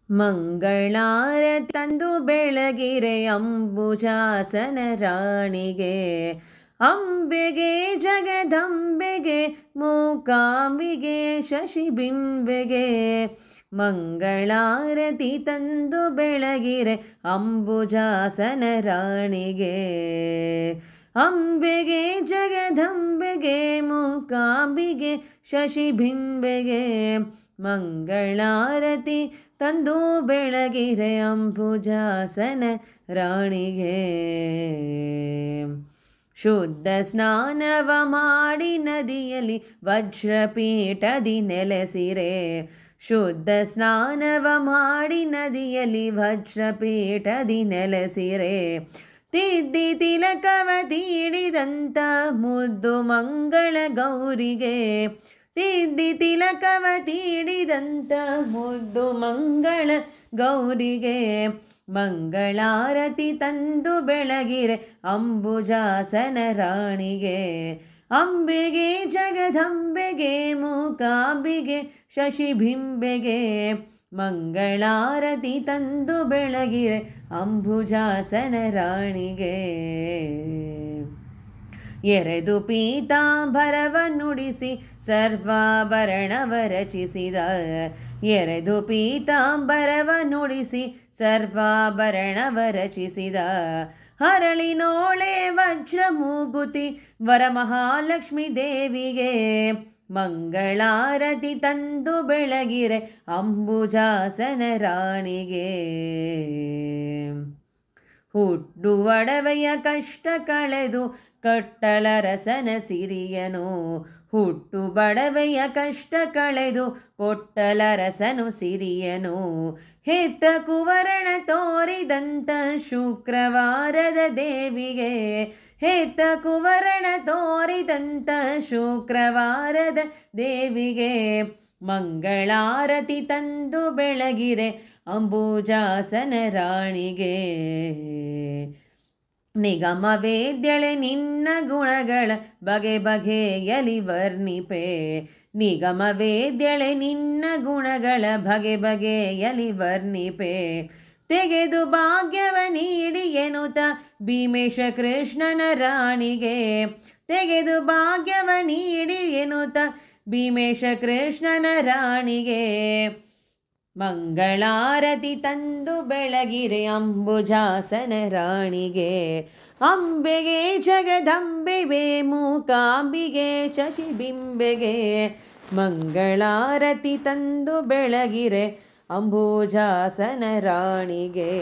ಮಂಗಳಾರತಿ ತಂದು ಬೆಳಗಿರೆ ಅಂಬುಜಾಸನ ರಾಣಿಗೆ, ಅಂಬೆಗೆ ಜಗದಂಬೆಗೆ ಮೂಕಾಂಬಿಗೆ ಶಶಿಬಿಂಬೆಗೆ. ಮಂಗಳಾರತಿ ತಂದು ಬೆಳಗಿರೆ ಅಂಬುಜಾಸನ ರಾಣಿಗೆ, ಅಂಬೆಗೆ ಜಗದಂಬೆಗೆ ಮೂಕಾಂಬಿಗೆ ಶಶಿಬಿಂಬೆಗೆ. ಮಂಗಳಾರತಿ ತಂದು ಬೆಳಗಿರೆ ಅಂಬುಜಾಸನ ರಾಣಿಗೆ. ಶುದ್ಧ ಸ್ನಾನವ ಮಾಡಿ ನದಿಯಲ್ಲಿ ವಜ್ರಪೀಠದಿ ನೆಲೆಸಿರೆ, ಶುದ್ಧ ಸ್ನಾನವ ಮಾಡಿ ನದಿಯಲ್ಲಿ ವಜ್ರಪೀಠದಿ ನೆಲೆಸಿರೆ. ತಿದ್ದಿ ತಿಲಕವ ತೀಡಿದಂಥ ಮುದ್ದು ಮಂಗಳ ಗೌರಿಗೆ, ತಿದ್ದಿ ತಿಲಕವ ತೀಡಿದಂಥ ಮುದ್ದು ಮಂಗಳ ಗೌರಿಗೆ. ಮಂಗಳಾರತಿ ತಂದು ಬೆಳಗಿರೆ ಅಂಬುಜಾಸನ ರಾಣಿಗೆ, ಅಂಬೆಗೆ ಜಗದಂಬೆಗೆ ಮೂಕಾಂಬಿಗೆ ಶಶಿಬಿಂಬೆಗೆ. ಮಂಗಳಾರತಿ ತಂದು ಬೆಳಗಿರೆ ಅಂಬುಜಾಸನ ರಾಣಿಗೆ. ಎರೆದು ಪೀತಾಂಬರವ ನುಡಿಸಿ ಸರ್ವಾಭರಣವ ರಚಿಸಿದ, ಎರೆದು ಪೀತಾಂಬರವ ನುಡಿಸಿ ಸರ್ವಾಭರಣವ ರಚಿಸಿದ. ಹರಳಿನೋಳೆ ವಜ್ರ ಮೂಗುತಿ ವರಮಹಾಲಕ್ಷ್ಮೀ ದೇವಿಗೆ. ಮಂಗಳಾರತಿ ತಂದು ಬೆಳಗಿರೆ ಅಂಬುಜಾಸನ ರಾಣಿಗೆ. ಹುಟ್ಟು ಒಡವೆಯ ಕಷ್ಟ ಕಳೆದು ಕೊಟ್ಟಲರಸನ ಸಿರಿಯನು, ಹುಟ್ಟು ಬಡವೆಯ ಕಷ್ಟ ಕಳೆದು ಕೊಟ್ಟಲರಸನು ಸಿರಿಯನು. ಹೆತ್ತ ಕುವರಣ ತೋರಿದಂಥ ಶುಕ್ರವಾರದ ದೇವಿಗೆ, ಹೆತ್ತ ಕುವರಣ ತೋರಿದಂಥ ಶುಕ್ರವಾರದ ದೇವಿಗೆ. ಮಂಗಳಾರತಿ ತಂದು ಬೆಳಗಿರೆ ಅಂಬುಜಾಸನ ರಾಣಿಗೆ. ನಿಗಮ ವೇದ್ಯಳೆ ನಿನ್ನ ಗುಣಗಳ ಬಗೆ ಬಗೆಯಲಿ ವರ್ಣಿಪೆ, ನಿಗಮ ವೇದ್ಯಳೆ ನಿನ್ನ ಗುಣಗಳ ಬಗೆ ಬಗೆಯಲಿ ವರ್ಣಿಪೆ. ತೆಗೆದು ಭಾಗ್ಯವ ನೀಡಿ ಎನ್ನುತ್ತ ಭೀಮೇಶ ಕೃಷ್ಣನ ರಾಣಿಗೆ, ತೆಗೆದು ಭಾಗ್ಯವ ನೀಡಿ ಎನ್ನುತ್ತ ಭೀಮೇಶ ಕೃಷ್ಣನ ರಾಣಿಗೆ. ಮಂಗಳಾರತಿ ತಂದು ಬೆಳಗಿರೆ ಅಂಬುಜಾಸನ ರಾಣಿಗೆ, ಅಂಬೆಗೆ ಜಗದಂಬೆಗೆ ಮೂಕಾಂಬಿಗೆ ಶಶಿಬಿಂಬೆಗೆ. ಮಂಗಳಾರತಿ ತಂದು ಬೆಳಗಿರೆ ಅಂಬುಜಾಸನ ರಾಣಿಗೆ.